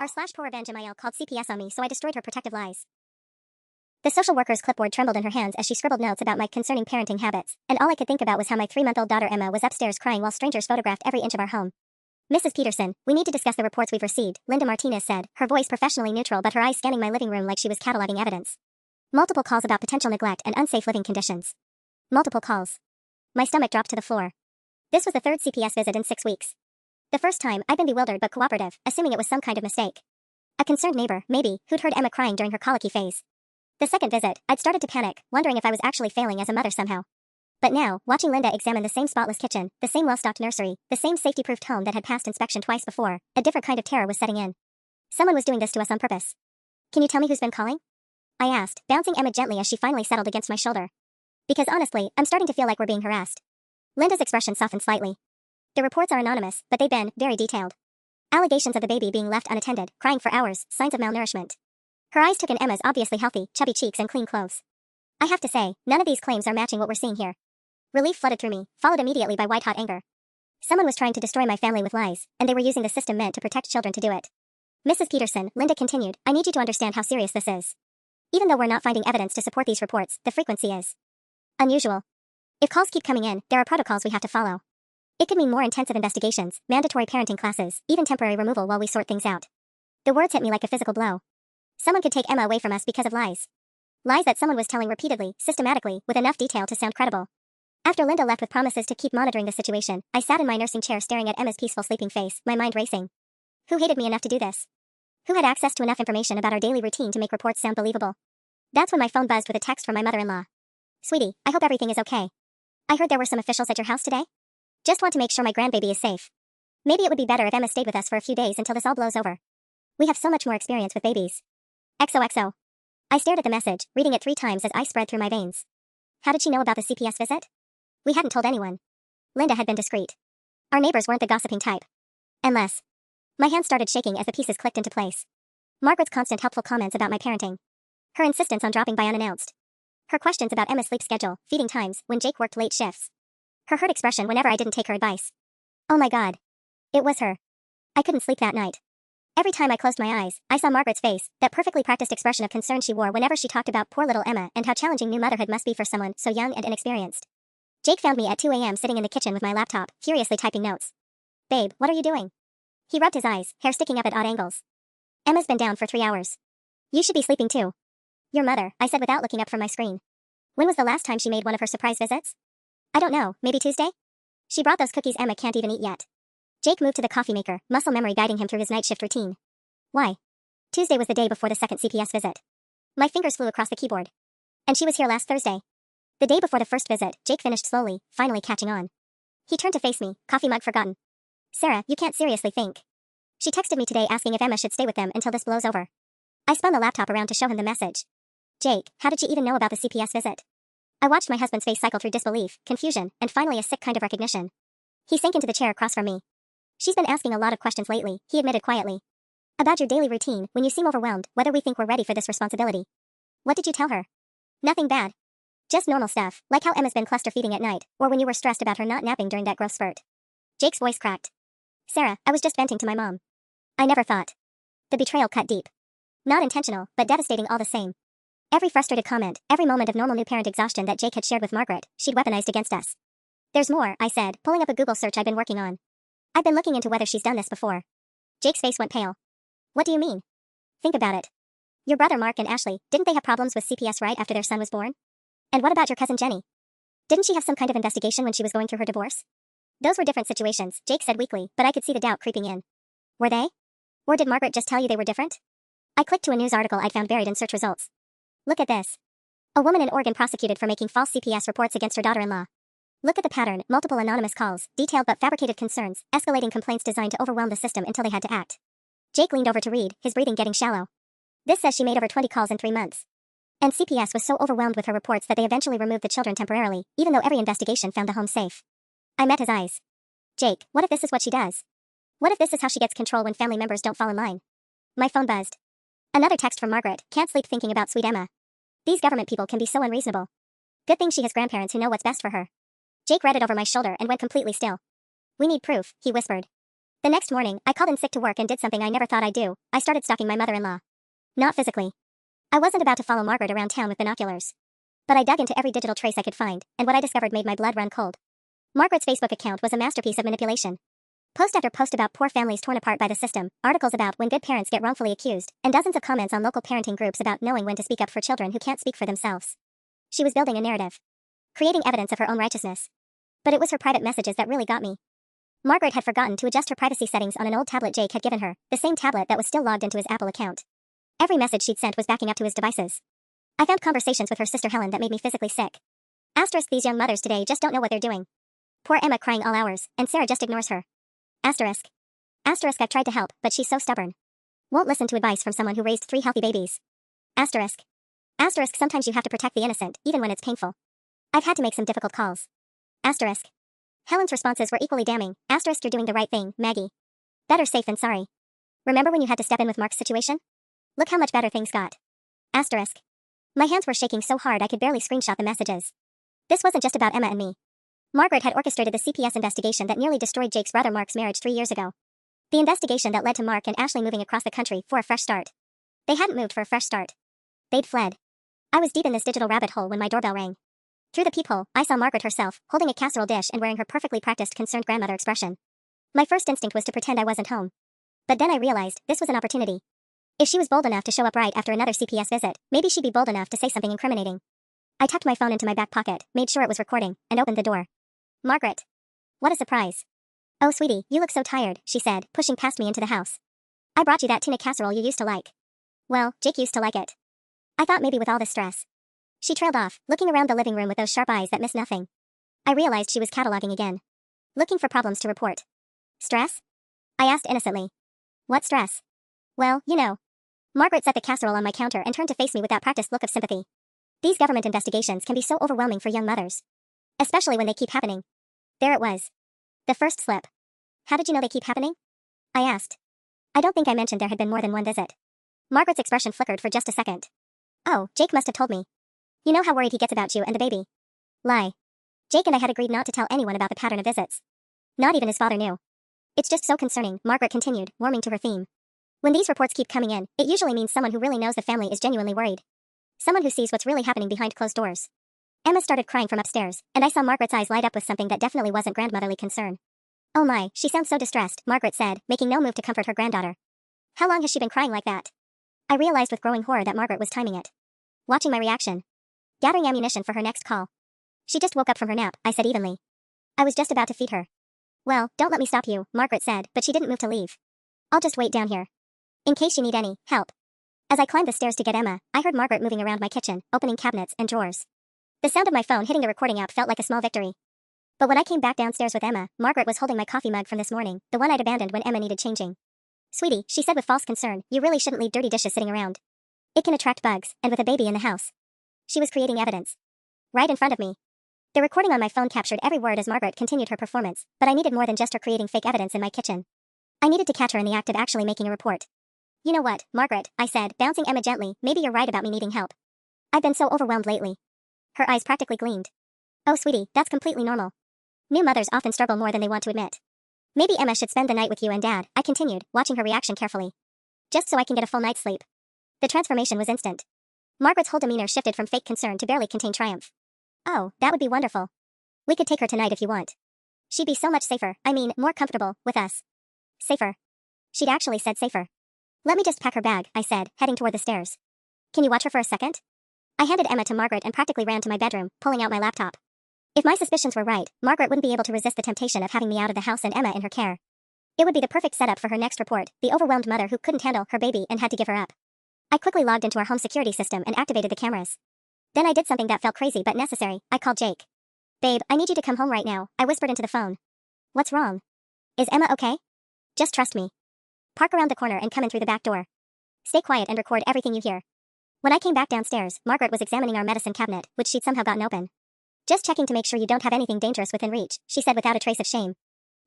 r/ProRevenge MIL called CPS on me, so I destroyed her protective lies. The social worker's clipboard trembled in her hands as she scribbled notes about my concerning parenting habits, and all I could think about was how my 3-month-old daughter Emma was upstairs crying while strangers photographed every inch of our home. Mrs. Peterson, we need to discuss the reports we've received, Linda Martinez said, her voice professionally neutral but her eyes scanning my living room like she was cataloging evidence. Multiple calls about potential neglect and unsafe living conditions. Multiple calls. My stomach dropped to the floor. This was the third CPS visit in 6 weeks. The first time, I'd been bewildered but cooperative, assuming it was some kind of mistake. A concerned neighbor, maybe, who'd heard Emma crying during her colicky phase. The second visit, I'd started to panic, wondering if I was actually failing as a mother somehow. But now, watching Linda examine the same spotless kitchen, the same well-stocked nursery, the same safety-proofed home that had passed inspection twice before, a different kind of terror was setting in. Someone was doing this to us on purpose. Can you tell me who's been calling? I asked, bouncing Emma gently as she finally settled against my shoulder. Because honestly, I'm starting to feel like we're being harassed. Linda's expression softened slightly. The reports are anonymous, but they've been very detailed. Allegations of the baby being left unattended, crying for hours, signs of malnourishment. Her eyes took in Emma's obviously healthy, chubby cheeks and clean clothes. I have to say, none of these claims are matching what we're seeing here. Relief flooded through me, followed immediately by white-hot anger. Someone was trying to destroy my family with lies, and they were using the system meant to protect children to do it. Mrs. Peterson, Linda continued, I need you to understand how serious this is. Even though we're not finding evidence to support these reports, the frequency is unusual. If calls keep coming in, there are protocols we have to follow. It could mean more intensive investigations, mandatory parenting classes, even temporary removal while we sort things out. The words hit me like a physical blow. Someone could take Emma away from us because of lies. Lies that someone was telling repeatedly, systematically, with enough detail to sound credible. After Linda left with promises to keep monitoring the situation, I sat in my nursing chair staring at Emma's peaceful sleeping face, my mind racing. Who hated me enough to do this? Who had access to enough information about our daily routine to make reports sound believable? That's when my phone buzzed with a text from my mother-in-law. Sweetie, I hope everything is okay. I heard there were some officials at your house today? Just want to make sure my grandbaby is safe. Maybe it would be better if Emma stayed with us for a few days until this all blows over. We have so much more experience with babies. XOXO. I stared at the message, reading it 3 times as ice spread through my veins. How did she know about the CPS visit? We hadn't told anyone. Linda had been discreet. Our neighbors weren't the gossiping type. Unless. My hands started shaking as the pieces clicked into place. Margaret's constant helpful comments about my parenting. Her insistence on dropping by unannounced. Her questions about Emma's sleep schedule, feeding times, when Jake worked late shifts. Her hurt expression whenever I didn't take her advice. Oh my God. It was her. I couldn't sleep that night. Every time I closed my eyes, I saw Margaret's face, that perfectly practiced expression of concern she wore whenever she talked about poor little Emma and how challenging new motherhood must be for someone so young and inexperienced. Jake found me at 2 a.m. sitting in the kitchen with my laptop, furiously typing notes. Babe, what are you doing? He rubbed his eyes, hair sticking up at odd angles. Emma's been down for 3 hours. You should be sleeping too. Your mother, I said without looking up from my screen. When was the last time she made one of her surprise visits? I don't know, maybe Tuesday? She brought those cookies Emma can't even eat yet. Jake moved to the coffee maker, muscle memory guiding him through his night shift routine. Why? Tuesday was the day before the second CPS visit. My fingers flew across the keyboard. And she was here last Thursday. The day before the first visit, Jake finished slowly, finally catching on. He turned to face me, coffee mug forgotten. Sarah, you can't seriously think. She texted me today asking if Emma should stay with them until this blows over. I spun the laptop around to show him the message. Jake, how did she even know about the CPS visit? I watched my husband's face cycle through disbelief, confusion, and finally a sick kind of recognition. He sank into the chair across from me. She's been asking a lot of questions lately, he admitted quietly. About your daily routine, when you seem overwhelmed, whether we think we're ready for this responsibility. What did you tell her? Nothing bad. Just normal stuff, like how Emma's been cluster feeding at night, or when you were stressed about her not napping during that growth spurt. Jake's voice cracked. Sarah, I was just venting to my mom. I never thought. The betrayal cut deep. Not intentional, but devastating all the same. Every frustrated comment, every moment of normal new parent exhaustion that Jake had shared with Margaret, she'd weaponized against us. There's more, I said, pulling up a Google search I'd been working on. I've been looking into whether she's done this before. Jake's face went pale. What do you mean? Think about it. Your brother Mark and Ashley, didn't they have problems with CPS right after their son was born? And what about your cousin Jenny? Didn't she have some kind of investigation when she was going through her divorce? Those were different situations, Jake said weakly, but I could see the doubt creeping in. Were they? Or did Margaret just tell you they were different? I clicked to a news article I'd found buried in search results. Look at this. A woman in Oregon prosecuted for making false CPS reports against her daughter-in-law. Look at the pattern, multiple anonymous calls, detailed but fabricated concerns, escalating complaints designed to overwhelm the system until they had to act. Jake leaned over to read, his breathing getting shallow. This says she made over 20 calls in 3 months. And CPS was so overwhelmed with her reports that they eventually removed the children temporarily, even though every investigation found the home safe. I met his eyes. Jake, what if this is what she does? What if this is how she gets control when family members don't fall in line? My phone buzzed. Another text from Margaret, can't sleep thinking about sweet Emma. These government people can be so unreasonable. Good thing she has grandparents who know what's best for her. Jake read it over my shoulder and went completely still. We need proof, he whispered. The next morning, I called in sick to work and did something I never thought I'd do. I started stalking my mother-in-law. Not physically. I wasn't about to follow Margaret around town with binoculars. But I dug into every digital trace I could find, and what I discovered made my blood run cold. Margaret's Facebook account was a masterpiece of manipulation. Post after post about poor families torn apart by the system, articles about when good parents get wrongfully accused, and dozens of comments on local parenting groups about knowing when to speak up for children who can't speak for themselves. She was building a narrative. Creating evidence of her own righteousness. But it was her private messages that really got me. Margaret had forgotten to adjust her privacy settings on an old tablet Jake had given her, the same tablet that was still logged into his Apple account. Every message she'd sent was backing up to his devices. I found conversations with her sister Helen that made me physically sick. Asterisk, these young mothers today just don't know what they're doing. Poor Emma crying all hours, and Sarah just ignores her. Asterisk. Asterisk, I've tried to help, but she's so stubborn. Won't listen to advice from someone who raised 3 healthy babies. Asterisk. Asterisk, sometimes you have to protect the innocent, even when it's painful. I've had to make some difficult calls. Asterisk. Helen's responses were equally damning. Asterisk, you're doing the right thing, Maggie. Better safe than sorry. Remember when you had to step in with Mark's situation? Look how much better things got. Asterisk. My hands were shaking so hard I could barely screenshot the messages. This wasn't just about Emma and me. Margaret had orchestrated the CPS investigation that nearly destroyed Jake's brother Mark's marriage 3 years ago. The investigation that led to Mark and Ashley moving across the country for a fresh start. They hadn't moved for a fresh start. They'd fled. I was deep in this digital rabbit hole when my doorbell rang. Through the peephole, I saw Margaret herself, holding a casserole dish and wearing her perfectly practiced concerned grandmother expression. My first instinct was to pretend I wasn't home. But then I realized this was an opportunity. If she was bold enough to show up right after another CPS visit, maybe she'd be bold enough to say something incriminating. I tucked my phone into my back pocket, made sure it was recording, and opened the door. Margaret. What a surprise. Oh, sweetie, you look so tired, she said, pushing past me into the house. I brought you that tuna casserole you used to like. Well, Jake used to like it. I thought maybe with all this stress. She trailed off, looking around the living room with those sharp eyes that missed nothing. I realized she was cataloging again. Looking for problems to report. Stress? I asked innocently. What stress? Well, you know. Margaret set the casserole on my counter and turned to face me with that practiced look of sympathy. These government investigations can be so overwhelming for young mothers. Especially when they keep happening. There it was. The first slip. How did you know they keep happening? I asked. I don't think I mentioned there had been more than one visit. Margaret's expression flickered for just a second. Oh, Jake must have told me. You know how worried he gets about you and the baby. Lie. Jake and I had agreed not to tell anyone about the pattern of visits. Not even his father knew. It's just so concerning, Margaret continued, warming to her theme. When these reports keep coming in, it usually means someone who really knows the family is genuinely worried. Someone who sees what's really happening behind closed doors. Emma started crying from upstairs, and I saw Margaret's eyes light up with something that definitely wasn't grandmotherly concern. Oh my, she sounds so distressed, Margaret said, making no move to comfort her granddaughter. How long has she been crying like that? I realized with growing horror that Margaret was timing it. Watching my reaction. Gathering ammunition for her next call. She just woke up from her nap, I said evenly. I was just about to feed her. Well, don't let me stop you, Margaret said, but she didn't move to leave. I'll just wait down here. In case you need any help. As I climbed the stairs to get Emma, I heard Margaret moving around my kitchen, opening cabinets and drawers. The sound of my phone hitting the recording app felt like a small victory. But when I came back downstairs with Emma, Margaret was holding my coffee mug from this morning, the one I'd abandoned when Emma needed changing. Sweetie, she said with false concern, you really shouldn't leave dirty dishes sitting around. It can attract bugs, and with a baby in the house. She was creating evidence. Right in front of me. The recording on my phone captured every word as Margaret continued her performance, but I needed more than just her creating fake evidence in my kitchen. I needed to catch her in the act of actually making a report. You know what, Margaret, I said, bouncing Emma gently, maybe you're right about me needing help. I've been so overwhelmed lately. Her eyes practically gleamed. Oh, sweetie, that's completely normal. New mothers often struggle more than they want to admit. Maybe Emma should spend the night with you and Dad, I continued, watching her reaction carefully. Just so I can get a full night's sleep. The transformation was instant. Margaret's whole demeanor shifted from fake concern to barely contain triumph. Oh, that would be wonderful. We could take her tonight if you want. She'd be so much safer, I mean, more comfortable, with us. Safer. She'd actually said safer. Let me just pack her bag, I said, heading toward the stairs. Can you watch her for a second? I handed Emma to Margaret and practically ran to my bedroom, pulling out my laptop. If my suspicions were right, Margaret wouldn't be able to resist the temptation of having me out of the house and Emma in her care. It would be the perfect setup for her next report, the overwhelmed mother who couldn't handle her baby and had to give her up. I quickly logged into our home security system and activated the cameras. Then I did something that felt crazy but necessary. I called Jake. Babe, I need you to come home right now, I whispered into the phone. What's wrong? Is Emma okay? Just trust me. Park around the corner and come in through the back door. Stay quiet and record everything you hear. When I came back downstairs, Margaret was examining our medicine cabinet, which she'd somehow gotten open. Just checking to make sure you don't have anything dangerous within reach, she said without a trace of shame.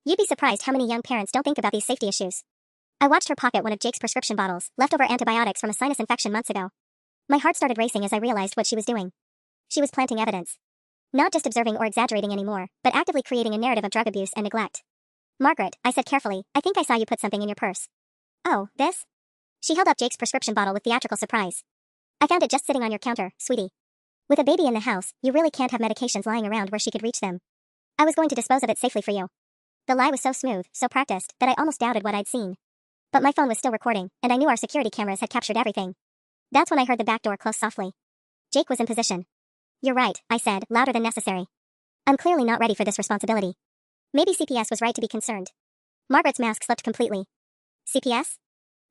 You'd be surprised how many young parents don't think about these safety issues. I watched her pocket one of Jake's prescription bottles, leftover antibiotics from a sinus infection months ago. My heart started racing as I realized what she was doing. She was planting evidence. Not just observing or exaggerating anymore, but actively creating a narrative of drug abuse and neglect. Margaret, I said carefully, I think I saw you put something in your purse. Oh, this? She held up Jake's prescription bottle with theatrical surprise. I found it just sitting on your counter, sweetie. With a baby in the house, you really can't have medications lying around where she could reach them. I was going to dispose of it safely for you. The lie was so smooth, so practiced, that I almost doubted what I'd seen. But my phone was still recording, and I knew our security cameras had captured everything. That's when I heard the back door close softly. Jake was in position. You're right, I said, louder than necessary. I'm clearly not ready for this responsibility. Maybe CPS was right to be concerned. Margaret's mask slipped completely. CPS?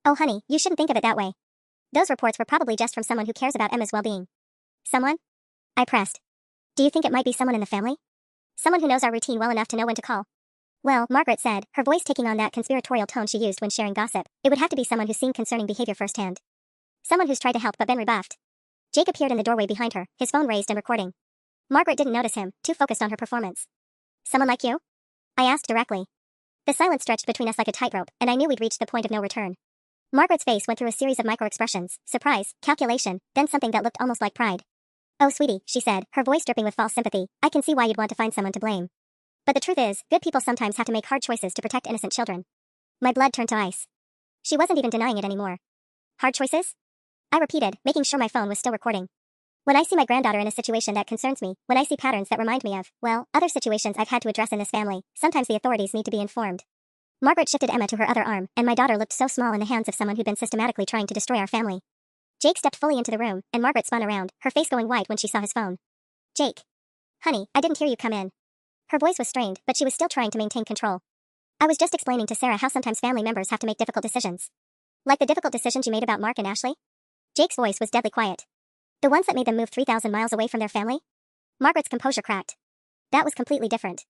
Oh honey, you shouldn't think of it that way. Those reports were probably just from someone who cares about Emma's well-being. Someone? I pressed. Do you think it might be someone in the family? Someone who knows our routine well enough to know when to call? Well, Margaret said, her voice taking on that conspiratorial tone she used when sharing gossip, it would have to be someone who's seen concerning behavior firsthand. Someone who's tried to help but been rebuffed. Jake appeared in the doorway behind her, his phone raised and recording. Margaret didn't notice him, too focused on her performance. Someone like you? I asked directly. The silence stretched between us like a tightrope, and I knew we'd reached the point of no return. Margaret's face went through a series of micro-expressions, surprise, calculation, then something that looked almost like pride. Oh sweetie, she said, her voice dripping with false sympathy, I can see why you'd want to find someone to blame. But the truth is, good people sometimes have to make hard choices to protect innocent children. My blood turned to ice. She wasn't even denying it anymore. Hard choices? I repeated, making sure my phone was still recording. When I see my granddaughter in a situation that concerns me, when I see patterns that remind me of, well, other situations I've had to address in this family, sometimes the authorities need to be informed. Margaret shifted Emma to her other arm, and my daughter looked so small in the hands of someone who'd been systematically trying to destroy our family. Jake stepped fully into the room, and Margaret spun around, her face going white when she saw his phone. Jake. Honey, I didn't hear you come in. Her voice was strained, but she was still trying to maintain control. I was just explaining to Sarah how sometimes family members have to make difficult decisions. Like the difficult decisions you made about Mark and Ashley? Jake's voice was deadly quiet. The ones that made them move 3,000 miles away from their family? Margaret's composure cracked. That was completely different.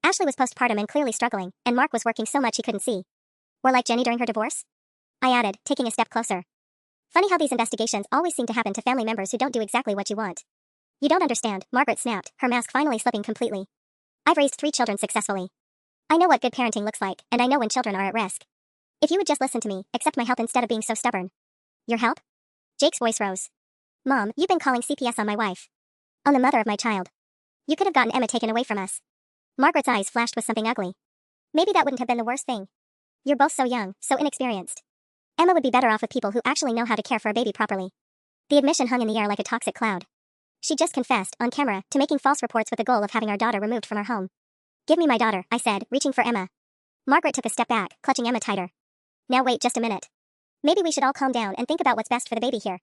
Ashley was postpartum and clearly struggling, and Mark was working so much he couldn't see. Or like Jenny during her divorce? I added, taking a step closer. Funny how these investigations always seem to happen to family members who don't do exactly what you want. You don't understand, Margaret snapped, her mask finally slipping completely. I've raised 3 children successfully. I know what good parenting looks like, and I know when children are at risk. If you would just listen to me, accept my help instead of being so stubborn. Your help? Jake's voice rose. Mom, you've been calling CPS on my wife. On the mother of my child. You could have gotten Emma taken away from us. Margaret's eyes flashed with something ugly. Maybe that wouldn't have been the worst thing. You're both so young, so inexperienced. Emma would be better off with people who actually know how to care for a baby properly. The admission hung in the air like a toxic cloud. She just confessed, on camera, to making false reports with the goal of having our daughter removed from our home. Give me my daughter, I said, reaching for Emma. Margaret took a step back, clutching Emma tighter. Now wait just a minute. Maybe we should all calm down and think about what's best for the baby here.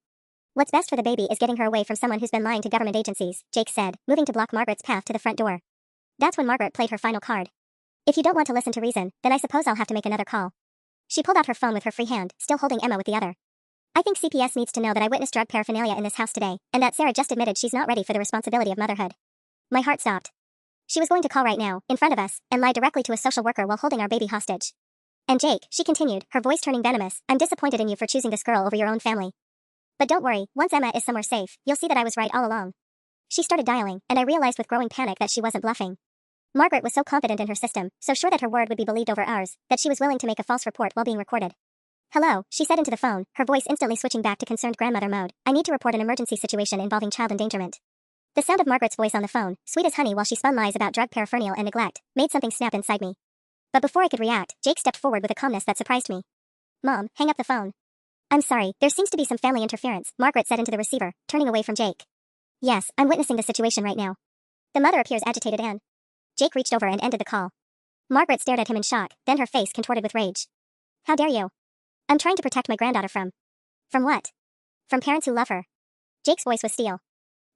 What's best for the baby is getting her away from someone who's been lying to government agencies, Jake said, moving to block Margaret's path to the front door. That's when Margaret played her final card. If you don't want to listen to reason, then I suppose I'll have to make another call. She pulled out her phone with her free hand, still holding Emma with the other. I think CPS needs to know that I witnessed drug paraphernalia in this house today, and that Sarah just admitted she's not ready for the responsibility of motherhood. My heart stopped. She was going to call right now, in front of us, and lie directly to a social worker while holding our baby hostage. And Jake, she continued, her voice turning venomous, I'm disappointed in you for choosing this girl over your own family. But don't worry, once Emma is somewhere safe, you'll see that I was right all along. She started dialing, and I realized with growing panic that she wasn't bluffing. Margaret was so confident in her system, so sure that her word would be believed over ours, that she was willing to make a false report while being recorded. Hello, she said into the phone, her voice instantly switching back to concerned grandmother mode. I need to report an emergency situation involving child endangerment. The sound of Margaret's voice on the phone, sweet as honey while she spun lies about drug paraphernalia and neglect, made something snap inside me. But before I could react, Jake stepped forward with a calmness that surprised me. Mom, hang up the phone. I'm sorry, there seems to be some family interference, Margaret said into the receiver, turning away from Jake. Yes, I'm witnessing the situation right now. The mother appears agitated and... Jake reached over and ended the call. Margaret stared at him in shock, then her face contorted with rage. How dare you? I'm trying to protect my granddaughter from... From what? From parents who love her. Jake's voice was steel.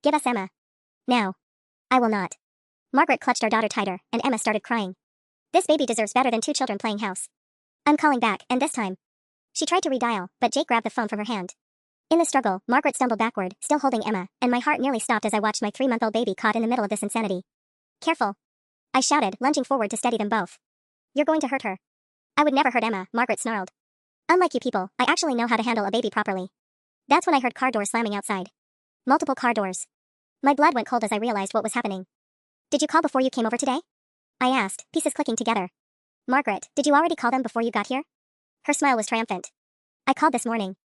Give us Emma. Now. I will not. Margaret clutched our daughter tighter, and Emma started crying. This baby deserves better than 2 children playing house. I'm calling back, and this time. She tried to redial, but Jake grabbed the phone from her hand. In the struggle, Margaret stumbled backward, still holding Emma, and my heart nearly stopped as I watched my 3-month-old baby caught in the middle of this insanity. Careful. I shouted, lunging forward to steady them both. You're going to hurt her. I would never hurt Emma, Margaret snarled. Unlike you people, I actually know how to handle a baby properly. That's when I heard car doors slamming outside. Multiple car doors. My blood went cold as I realized what was happening. Did you call before you came over today? I asked, pieces clicking together. Margaret, did you already call them before you got here? Her smile was triumphant. I called this morning.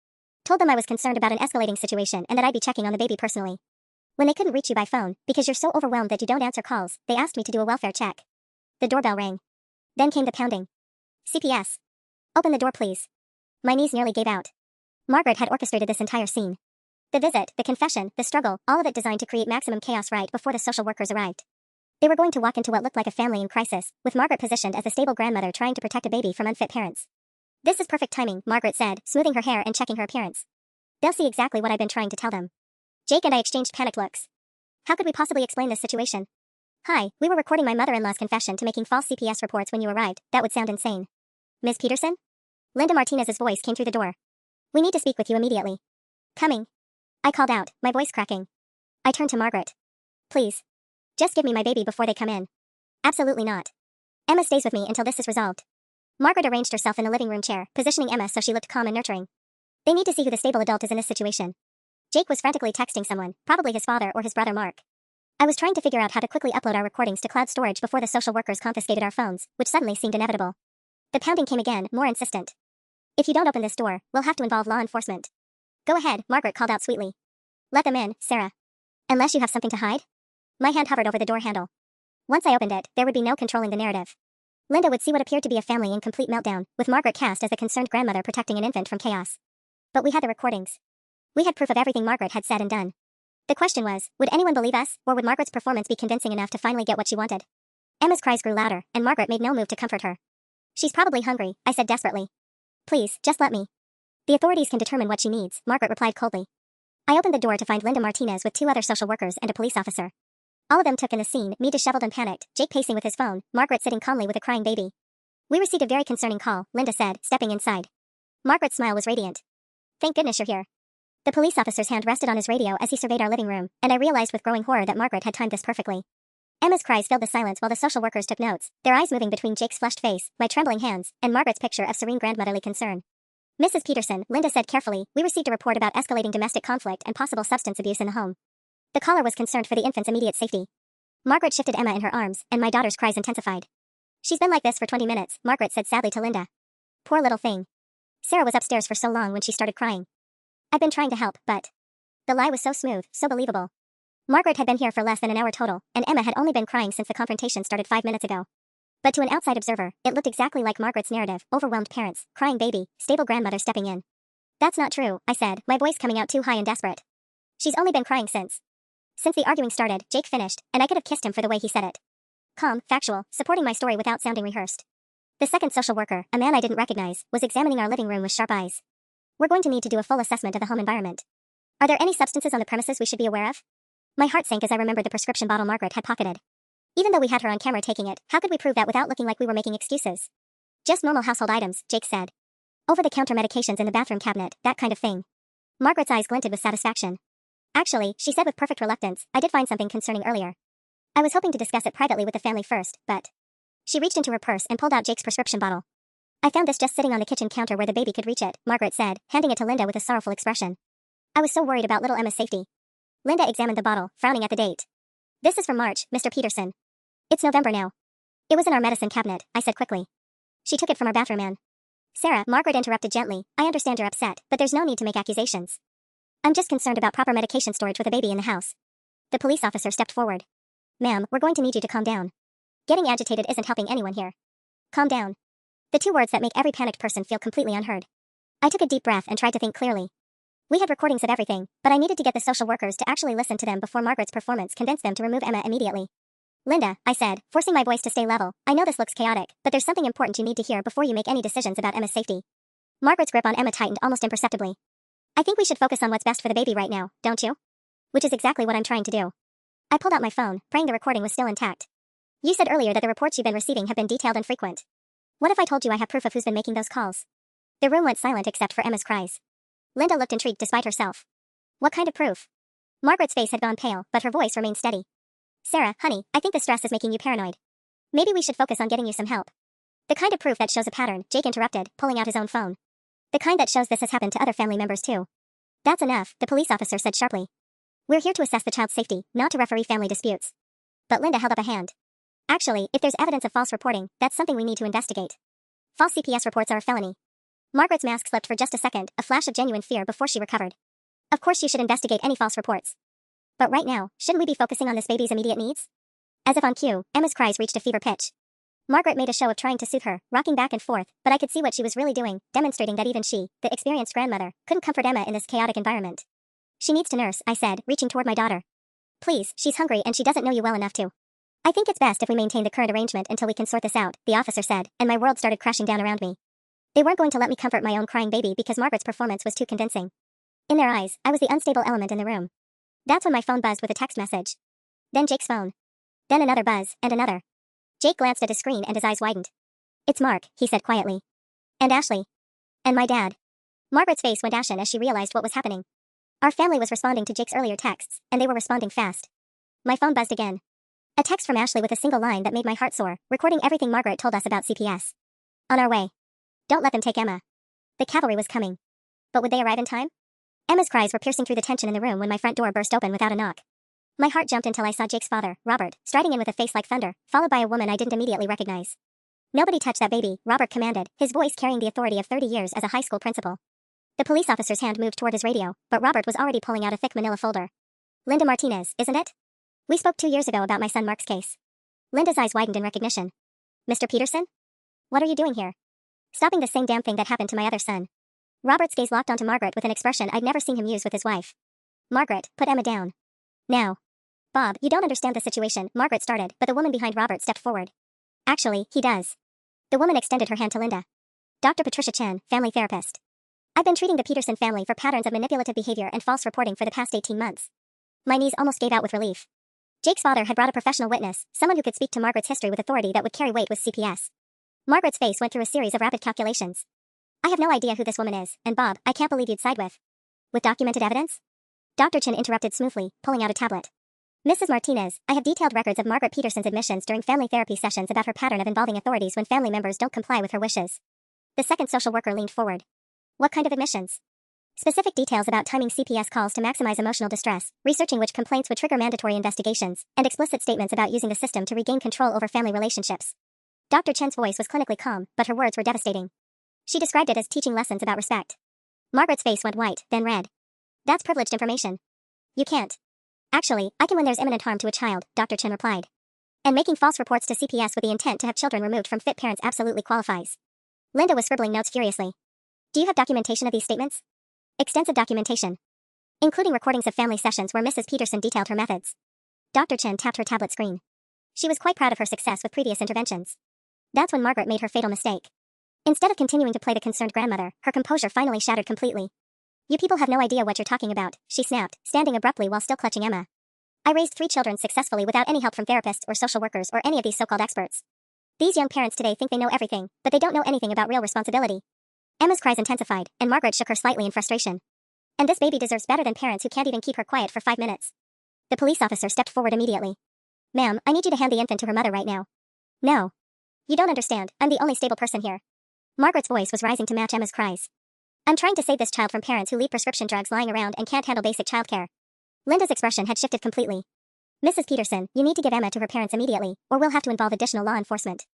Told them I was concerned about an escalating situation and that I'd be checking on the baby personally. When they couldn't reach you by phone, because you're so overwhelmed that you don't answer calls, they asked me to do a welfare check. The doorbell rang. Then came the pounding. CPS. Open the door, please. My knees nearly gave out. Margaret had orchestrated this entire scene. The visit, the confession, the struggle, all of it designed to create maximum chaos right before the social workers arrived. They were going to walk into what looked like a family in crisis, with Margaret positioned as a stable grandmother trying to protect a baby from unfit parents. This is perfect timing, Margaret said, smoothing her hair and checking her appearance. They'll see exactly what I've been trying to tell them. Jake and I exchanged panicked looks. How could we possibly explain this situation? Hi, we were recording my mother-in-law's confession to making false CPS reports when you arrived. That would sound insane. Ms. Peterson? Linda Martinez's voice came through the door. We need to speak with you immediately. Coming. I called out, my voice cracking. I turned to Margaret. Please. Just give me my baby before they come in. Absolutely not. Emma stays with me until this is resolved. Margaret arranged herself in the living room chair, positioning Emma so she looked calm and nurturing. They need to see who the stable adult is in this situation. Jake was frantically texting someone, probably his father or his brother Mark. I was trying to figure out how to quickly upload our recordings to cloud storage before the social workers confiscated our phones, which suddenly seemed inevitable. The pounding came again, more insistent. If you don't open this door, we'll have to involve law enforcement. Go ahead, Margaret called out sweetly. Let them in, Sarah. Unless you have something to hide? My hand hovered over the door handle. Once I opened it, there would be no controlling the narrative. Linda would see what appeared to be a family in complete meltdown, with Margaret cast as the concerned grandmother protecting an infant from chaos. But we had the recordings. We had proof of everything Margaret had said and done. The question was, would anyone believe us, or would Margaret's performance be convincing enough to finally get what she wanted? Emma's cries grew louder, and Margaret made no move to comfort her. She's probably hungry, I said desperately. Please, just let me. The authorities can determine what she needs, Margaret replied coldly. I opened the door to find Linda Martinez with 2 other social workers and a police officer. All of them took in the scene, me disheveled and panicked, Jake pacing with his phone, Margaret sitting calmly with a crying baby. We received a very concerning call, Linda said, stepping inside. Margaret's smile was radiant. Thank goodness you're here. The police officer's hand rested on his radio as he surveyed our living room, and I realized with growing horror that Margaret had timed this perfectly. Emma's cries filled the silence while the social workers took notes, their eyes moving between Jake's flushed face, my trembling hands, and Margaret's picture of serene grandmotherly concern. Mrs. Peterson, Linda said carefully, we received a report about escalating domestic conflict and possible substance abuse in the home. The caller was concerned for the infant's immediate safety. Margaret shifted Emma in her arms, and my daughter's cries intensified. She's been like this for 20 minutes, Margaret said sadly to Linda. Poor little thing. Sarah was upstairs for so long when she started crying. I've been trying to help, but... The lie was so smooth, so believable. Margaret had been here for less than an hour total, and Emma had only been crying since the confrontation started 5 minutes ago. But to an outside observer, it looked exactly like Margaret's narrative, overwhelmed parents, crying baby, stable grandmother stepping in. That's not true, I said, my voice coming out too high and desperate. She's only been crying since the arguing started, Jake finished, and I could have kissed him for the way he said it. Calm, factual, supporting my story without sounding rehearsed. The second social worker, a man I didn't recognize, was examining our living room with sharp eyes. We're going to need to do a full assessment of the home environment. Are there any substances on the premises we should be aware of? My heart sank as I remembered the prescription bottle Margaret had pocketed. Even though we had her on camera taking it, how could we prove that without looking like we were making excuses? Just normal household items, Jake said. Over-the-counter medications in the bathroom cabinet, that kind of thing. Margaret's eyes glinted with satisfaction. Actually, she said with perfect reluctance, I did find something concerning earlier. I was hoping to discuss it privately with the family first, but... She reached into her purse and pulled out Jake's prescription bottle. I found this just sitting on the kitchen counter where the baby could reach it, Margaret said, handing it to Linda with a sorrowful expression. I was so worried about little Emma's safety. Linda examined the bottle, frowning at the date. This is from March, Mr. Peterson. It's November now. It was in our medicine cabinet, I said quickly. She took it from our bathroom man. Sarah, Margaret interrupted gently, I understand you're upset, but there's no need to make accusations. I'm just concerned about proper medication storage with a baby in the house. The police officer stepped forward. Ma'am, we're going to need you to calm down. Getting agitated isn't helping anyone here. Calm down. The 2 words that make every panicked person feel completely unheard. I took a deep breath and tried to think clearly. We had recordings of everything, but I needed to get the social workers to actually listen to them before Margaret's performance convinced them to remove Emma immediately. Linda, I said, forcing my voice to stay level, I know this looks chaotic, but there's something important you need to hear before you make any decisions about Emma's safety. Margaret's grip on Emma tightened almost imperceptibly. I think we should focus on what's best for the baby right now, don't you? Which is exactly what I'm trying to do. I pulled out my phone, praying the recording was still intact. You said earlier that the reports you've been receiving have been detailed and frequent. What if I told you I have proof of who's been making those calls? The room went silent except for Emma's cries. Linda looked intrigued despite herself. What kind of proof? Margaret's face had gone pale, but her voice remained steady. Sarah, honey, I think the stress is making you paranoid. Maybe we should focus on getting you some help. The kind of proof that shows a pattern, Jake interrupted, pulling out his own phone. The kind that shows this has happened to other family members too. That's enough, the police officer said sharply. We're here to assess the child's safety, not to referee family disputes. But Linda held up a hand. Actually, if there's evidence of false reporting, that's something we need to investigate. False CPS reports are a felony. Margaret's mask slipped for just a second, a flash of genuine fear before she recovered. Of course you should investigate any false reports. But right now, shouldn't we be focusing on this baby's immediate needs? As if on cue, Emma's cries reached a fever pitch. Margaret made a show of trying to soothe her, rocking back and forth, but I could see what she was really doing, demonstrating that even she, the experienced grandmother, couldn't comfort Emma in this chaotic environment. She needs to nurse, I said, reaching toward my daughter. Please, she's hungry and she doesn't know you well enough to. I think it's best if we maintain the current arrangement until we can sort this out, the officer said, and my world started crashing down around me. They weren't going to let me comfort my own crying baby because Margaret's performance was too convincing. In their eyes, I was the unstable element in the room. That's when my phone buzzed with a text message. Then Jake's phone. Then another buzz, and another. Jake glanced at his screen and his eyes widened. It's Mark, he said quietly. And Ashley. And my dad. Margaret's face went ashen as she realized what was happening. Our family was responding to Jake's earlier texts, and they were responding fast. My phone buzzed again. A text from Ashley with a single line that made my heart soar, recording everything Margaret told us about CPS. On our way. Don't let them take Emma. The cavalry was coming. But would they arrive in time? Emma's cries were piercing through the tension in the room when my front door burst open without a knock. My heart jumped until I saw Jake's father, Robert, striding in with a face like thunder, followed by a woman I didn't immediately recognize. Nobody touch that baby, Robert commanded, his voice carrying the authority of 30 years as a high school principal. The police officer's hand moved toward his radio, but Robert was already pulling out a thick manila folder. Linda Martinez, isn't it? We spoke 2 years ago about my son Mark's case. Linda's eyes widened in recognition. Mr. Peterson? What are you doing here? Stopping the same damn thing that happened to my other son. Robert's gaze locked onto Margaret with an expression I'd never seen him use with his wife. Margaret, put Emma down. Now. Bob, you don't understand the situation, Margaret started, but the woman behind Robert stepped forward. Actually, he does. The woman extended her hand to Linda. Dr. Patricia Chen, family therapist. I've been treating the Peterson family for patterns of manipulative behavior and false reporting for the past 18 months. My knees almost gave out with relief. Jake's father had brought a professional witness, someone who could speak to Margaret's history with authority that would carry weight with CPS. Margaret's face went through a series of rapid calculations. I have no idea who this woman is, and Bob, I can't believe you'd side with documented evidence? Dr. Chen interrupted smoothly, pulling out a tablet. Mrs. Martinez, I have detailed records of Margaret Peterson's admissions during family therapy sessions about her pattern of involving authorities when family members don't comply with her wishes. The second social worker leaned forward. What kind of admissions? Specific details about timing CPS calls to maximize emotional distress, researching which complaints would trigger mandatory investigations, and explicit statements about using the system to regain control over family relationships. Dr. Chen's voice was clinically calm, but her words were devastating. She described it as teaching lessons about respect. Margaret's face went white, then red. That's privileged information. You can't. Actually, I can when there's imminent harm to a child, Dr. Chen replied. And making false reports to CPS with the intent to have children removed from fit parents absolutely qualifies. Linda was scribbling notes furiously. Do you have documentation of these statements? Extensive documentation. Including recordings of family sessions where Mrs. Peterson detailed her methods. Dr. Chen tapped her tablet screen. She was quite proud of her success with previous interventions. That's when Margaret made her fatal mistake. Instead of continuing to play the concerned grandmother, her composure finally shattered completely. You people have no idea what you're talking about, she snapped, standing abruptly while still clutching Emma. I raised 3 children successfully without any help from therapists or social workers or any of these so-called experts. These young parents today think they know everything, but they don't know anything about real responsibility. Emma's cries intensified, and Margaret shook her slightly in frustration. And this baby deserves better than parents who can't even keep her quiet for 5 minutes. The police officer stepped forward immediately. Ma'am, I need you to hand the infant to her mother right now. No. You don't understand, I'm the only stable person here. Margaret's voice was rising to match Emma's cries. I'm trying to save this child from parents who leave prescription drugs lying around and can't handle basic childcare. Linda's expression had shifted completely. Mrs. Peterson, you need to give Emma to her parents immediately, or we'll have to involve additional law enforcement.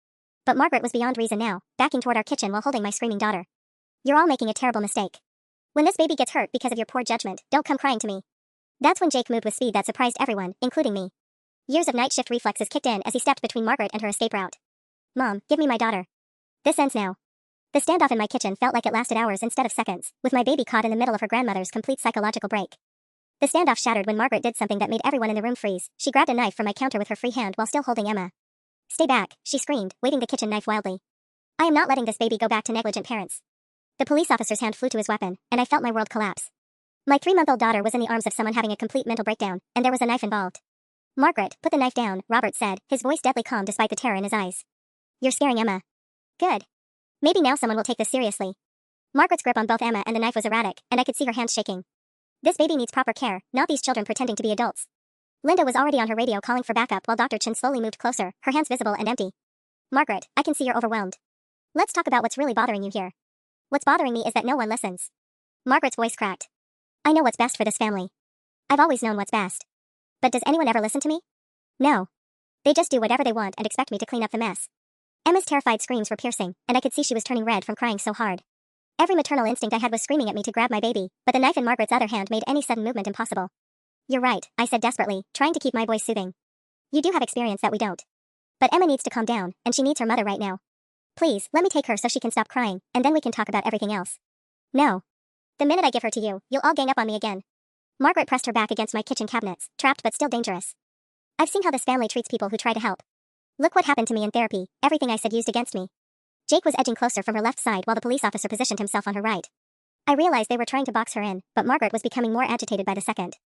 But Margaret was beyond reason now, backing toward our kitchen while holding my screaming daughter. You're all making a terrible mistake. When this baby gets hurt because of your poor judgment, don't come crying to me. That's when Jake moved with speed that surprised everyone, including me. Years of night shift reflexes kicked in as he stepped between Margaret and her escape route. Mom, give me my daughter. This ends now. The standoff in my kitchen felt like it lasted hours instead of seconds, with my baby caught in the middle of her grandmother's complete psychological break. The standoff shattered when Margaret did something that made everyone in the room freeze. She grabbed a knife from my counter with her free hand while still holding Emma. Stay back, she screamed, waving the kitchen knife wildly. I am not letting this baby go back to negligent parents. The police officer's hand flew to his weapon, and I felt my world collapse. My 3-month-old daughter was in the arms of someone having a complete mental breakdown, and there was a knife involved. Margaret, put the knife down, Robert said, his voice deadly calm despite the terror in his eyes. You're scaring Emma. Good. Maybe now someone will take this seriously. Margaret's grip on both Emma and the knife was erratic, and I could see her hands shaking. This baby needs proper care, not these children pretending to be adults. Linda was already on her radio calling for backup while Dr. Chen slowly moved closer, her hands visible and empty. Margaret, I can see you're overwhelmed. Let's talk about what's really bothering you here. What's bothering me is that no one listens. Margaret's voice cracked. I know what's best for this family. I've always known what's best. But does anyone ever listen to me? No. They just do whatever they want and expect me to clean up the mess. Emma's terrified screams were piercing, and I could see she was turning red from crying so hard. Every maternal instinct I had was screaming at me to grab my baby, but the knife in Margaret's other hand made any sudden movement impossible. You're right, I said desperately, trying to keep my voice soothing. You do have experience that we don't. But Emma needs to calm down, and she needs her mother right now. Please, let me take her so she can stop crying, and then we can talk about everything else. No. The minute I give her to you, you'll all gang up on me again. Margaret pressed her back against my kitchen cabinets, trapped but still dangerous. I've seen how this family treats people who try to help. Look what happened to me in therapy, everything I said used against me. Jake was edging closer from her left side while the police officer positioned himself on her right. I realized they were trying to box her in, but Margaret was becoming more agitated by the second.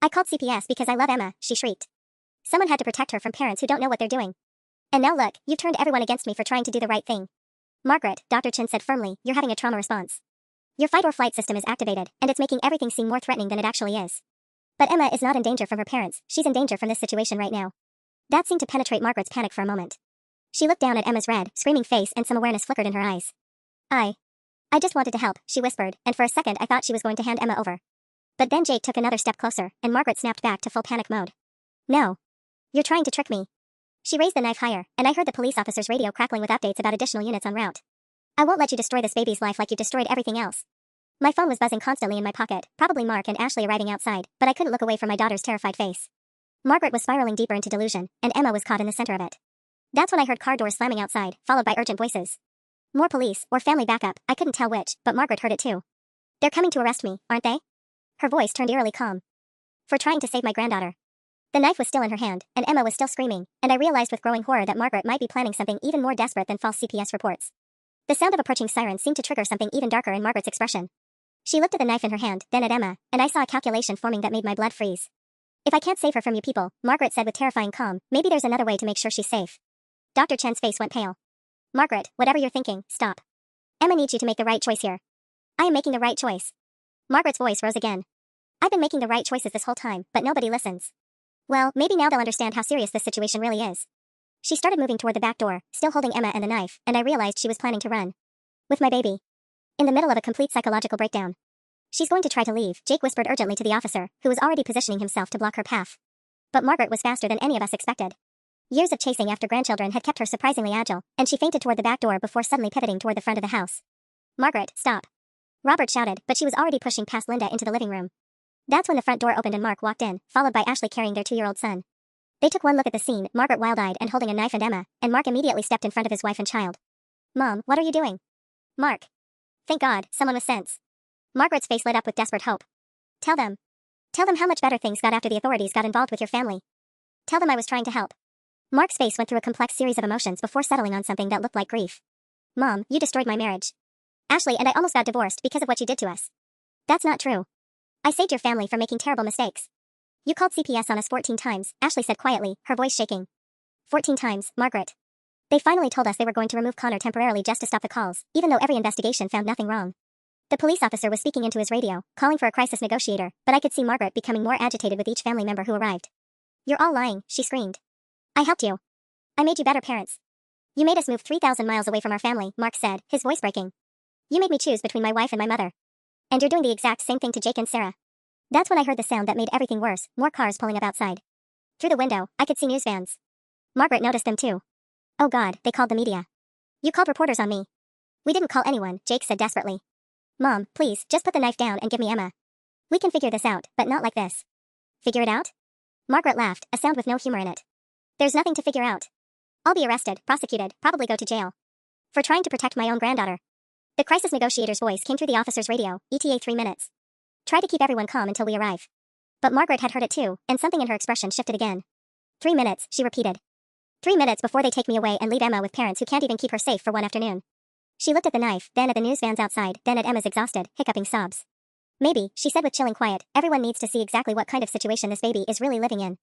I called CPS because I love Emma, she shrieked. Someone had to protect her from parents who don't know what they're doing. And now look, you've turned everyone against me for trying to do the right thing. Margaret, Dr. Chin said firmly, you're having a trauma response. Your fight or flight system is activated, and it's making everything seem more threatening than it actually is. But Emma is not in danger from her parents, she's in danger from this situation right now. That seemed to penetrate Margaret's panic for a moment. She looked down at Emma's red, screaming face and some awareness flickered in her eyes. I just wanted to help, she whispered, and for a second I thought she was going to hand Emma over. But then Jake took another step closer, and Margaret snapped back to full panic mode. No. You're trying to trick me. She raised the knife higher, and I heard the police officer's radio crackling with updates about additional units en route. I won't let you destroy this baby's life like you destroyed everything else. My phone was buzzing constantly in my pocket, probably Mark and Ashley arriving outside, but I couldn't look away from my daughter's terrified face. Margaret was spiraling deeper into delusion, and Emma was caught in the center of it. That's when I heard car doors slamming outside, followed by urgent voices. More police, or family backup, I couldn't tell which, but Margaret heard it too. They're coming to arrest me, aren't they? Her voice turned eerily calm. For trying to save my granddaughter. The knife was still in her hand, and Emma was still screaming, and I realized with growing horror that Margaret might be planning something even more desperate than false CPS reports. The sound of approaching sirens seemed to trigger something even darker in Margaret's expression. She looked at the knife in her hand, then at Emma, and I saw a calculation forming that made my blood freeze. If I can't save her from you people, Margaret said with terrifying calm, maybe there's another way to make sure she's safe. Dr. Chen's face went pale. Margaret, whatever you're thinking, stop. Emma needs you to make the right choice here. I am making the right choice. Margaret's voice rose again. I've been making the right choices this whole time, but nobody listens. Well, maybe now they'll understand how serious this situation really is. She started moving toward the back door, still holding Emma and the knife, and I realized she was planning to run. With my baby. In the middle of a complete psychological breakdown. She's going to try to leave, Jake whispered urgently to the officer, who was already positioning himself to block her path. But Margaret was faster than any of us expected. Years of chasing after grandchildren had kept her surprisingly agile, and she feinted toward the back door before suddenly pivoting toward the front of the house. Margaret, stop. Robert shouted, but she was already pushing past Linda into the living room. That's when the front door opened and Mark walked in, followed by Ashley carrying their 2-year-old son. They took one look at the scene, Margaret wild-eyed and holding a knife and Emma, and Mark immediately stepped in front of his wife and child. Mom, what are you doing? Mark. Thank God, someone with sense. Margaret's face lit up with desperate hope. Tell them. Tell them how much better things got after the authorities got involved with your family. Tell them I was trying to help. Mark's face went through a complex series of emotions before settling on something that looked like grief. Mom, you destroyed my marriage. Ashley and I almost got divorced because of what you did to us. That's not true. I saved your family from making terrible mistakes. You called CPS on us 14 times, Ashley said quietly, her voice shaking. 14 times, Margaret. They finally told us they were going to remove Connor temporarily just to stop the calls, even though every investigation found nothing wrong. The police officer was speaking into his radio, calling for a crisis negotiator, but I could see Margaret becoming more agitated with each family member who arrived. You're all lying, she screamed. I helped you. I made you better parents. You made us move 3,000 miles away from our family, Mark said, his voice breaking. You made me choose between my wife and my mother. And you're doing the exact same thing to Jake and Sarah. That's when I heard the sound that made everything worse, more cars pulling up outside. Through the window, I could see news vans. Margaret noticed them too. Oh God, they called the media. You called reporters on me. We didn't call anyone, Jake said desperately. Mom, please, just put the knife down and give me Emma. We can figure this out, but not like this. Figure it out? Margaret laughed, a sound with no humor in it. There's nothing to figure out. I'll be arrested, prosecuted, probably go to jail. For trying to protect my own granddaughter. The crisis negotiator's voice came through the officer's radio, ETA 3 minutes. Try to keep everyone calm until we arrive. But Margaret had heard it too, and something in her expression shifted again. 3 minutes, she repeated. 3 minutes before they take me away and leave Emma with parents who can't even keep her safe for one afternoon. She looked at the knife, then at the news vans outside, then at Emma's exhausted, hiccuping sobs. Maybe, she said with chilling quiet, everyone needs to see exactly what kind of situation this baby is really living in.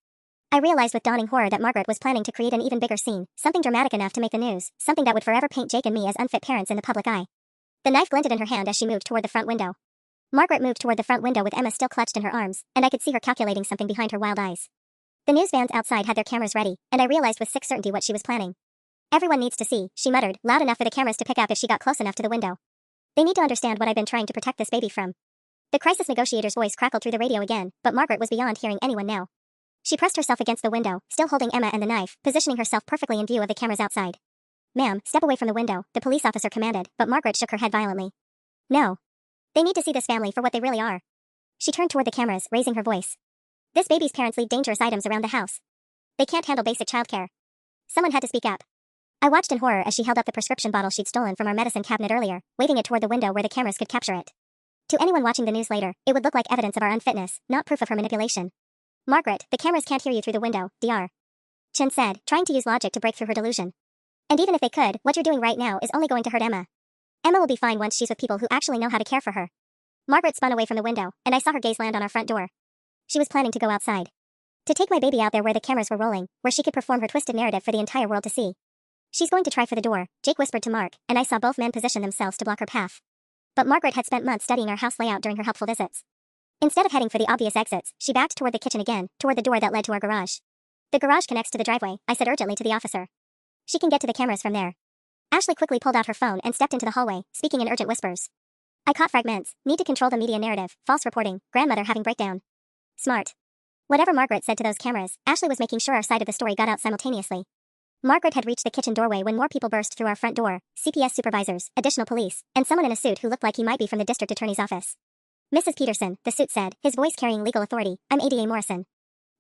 I realized with dawning horror that Margaret was planning to create an even bigger scene, something dramatic enough to make the news, something that would forever paint Jake and me as unfit parents in the public eye. The knife glinted in her hand as she moved toward the front window. Margaret moved toward the front window with Emma still clutched in her arms, and I could see her calculating something behind her wild eyes. The news vans outside had their cameras ready, and I realized with sick certainty what she was planning. Everyone needs to see, she muttered, loud enough for the cameras to pick up if she got close enough to the window. They need to understand what I've been trying to protect this baby from. The crisis negotiator's voice crackled through the radio again, but Margaret was beyond hearing anyone now. She pressed herself against the window, still holding Emma and the knife, positioning herself perfectly in view of the cameras outside. Ma'am, step away from the window, the police officer commanded, but Margaret shook her head violently. No. They need to see this family for what they really are. She turned toward the cameras, raising her voice. This baby's parents leave dangerous items around the house. They can't handle basic childcare. Someone had to speak up. I watched in horror as she held up the prescription bottle she'd stolen from our medicine cabinet earlier, waving it toward the window where the cameras could capture it. To anyone watching the news later, it would look like evidence of our unfitness, not proof of her manipulation. Margaret, the cameras can't hear you through the window, Dr. Chen said, trying to use logic to break through her delusion. And even if they could, what you're doing right now is only going to hurt Emma. Emma will be fine once she's with people who actually know how to care for her. Margaret spun away from the window, and I saw her gaze land on our front door. She was planning to go outside. To take my baby out there where the cameras were rolling, where she could perform her twisted narrative for the entire world to see. She's going to try for the door, Jake whispered to Mark, and I saw both men position themselves to block her path. But Margaret had spent months studying our house layout during her helpful visits. Instead of heading for the obvious exits, she backed toward the kitchen again, toward the door that led to our garage. The garage connects to the driveway, I said urgently to the officer. She can get to the cameras from there. Ashley quickly pulled out her phone and stepped into the hallway, speaking in urgent whispers. I caught fragments. Need to control the media narrative, false reporting, grandmother having breakdown. Smart. Whatever Margaret said to those cameras, Ashley was making sure our side of the story got out simultaneously. Margaret had reached the kitchen doorway when more people burst through our front door, CPS supervisors, additional police, and someone in a suit who looked like he might be from the district attorney's office. Mrs. Peterson, the suit said, his voice carrying legal authority, I'm ADA Morrison.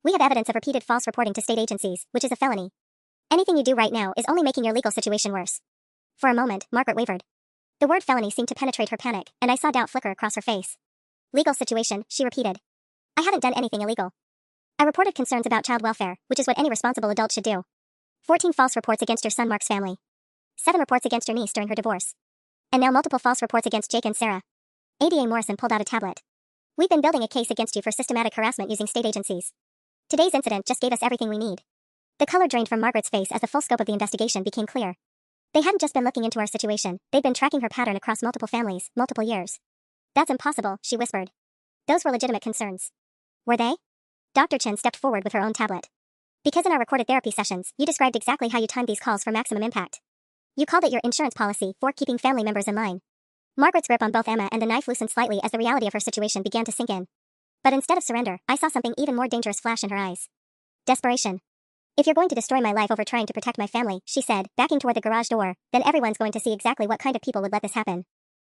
We have evidence of repeated false reporting to state agencies, which is a felony. Anything you do right now is only making your legal situation worse. For a moment, Margaret wavered. The word felony seemed to penetrate her panic, and I saw doubt flicker across her face. Legal situation, she repeated. I haven't done anything illegal. I reported concerns about child welfare, which is what any responsible adult should do. 14 false reports against your son Mark's family. 7 reports against your niece during her divorce. And now multiple false reports against Jake and Sarah. ADA Morrison pulled out a tablet. We've been building a case against you for systematic harassment using state agencies. Today's incident just gave us everything we need. The color drained from Margaret's face as the full scope of the investigation became clear. They hadn't just been looking into our situation, they'd been tracking her pattern across multiple families, multiple years. That's impossible, she whispered. Those were legitimate concerns. Were they? Dr. Chen stepped forward with her own tablet. Because in our recorded therapy sessions, you described exactly how you timed these calls for maximum impact. You called it your insurance policy for keeping family members in line. Margaret's grip on both Emma and the knife loosened slightly as the reality of her situation began to sink in. But instead of surrender, I saw something even more dangerous flash in her eyes. Desperation. If you're going to destroy my life over trying to protect my family, she said, backing toward the garage door, then everyone's going to see exactly what kind of people would let this happen.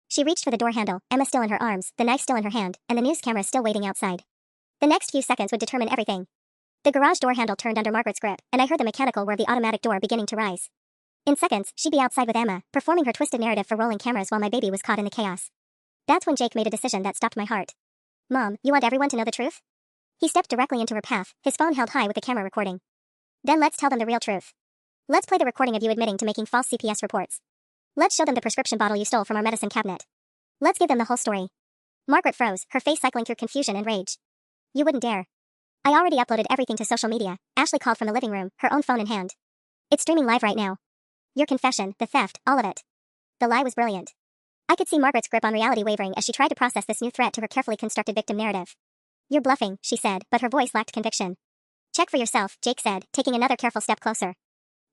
She reached for the door handle, Emma still in her arms, the knife still in her hand, and the news camera still waiting outside. The next few seconds would determine everything. The garage door handle turned under Margaret's grip, and I heard the mechanical whir of the automatic door beginning to rise. In seconds, she'd be outside with Emma, performing her twisted narrative for rolling cameras while my baby was caught in the chaos. That's when Jake made a decision that stopped my heart. Mom, you want everyone to know the truth? He stepped directly into her path, his phone held high with the camera recording. Then let's tell them the real truth. Let's play the recording of you admitting to making false CPS reports. Let's show them the prescription bottle you stole from our medicine cabinet. Let's give them the whole story. Margaret froze, her face cycling through confusion and rage. You wouldn't dare. I already uploaded everything to social media, Ashley called from the living room, her own phone in hand. It's streaming live right now. Your confession, the theft, all of it. The lie was brilliant. I could see Margaret's grip on reality wavering as she tried to process this new threat to her carefully constructed victim narrative. You're bluffing, she said, but her voice lacked conviction. Check for yourself, Jake said, taking another careful step closer.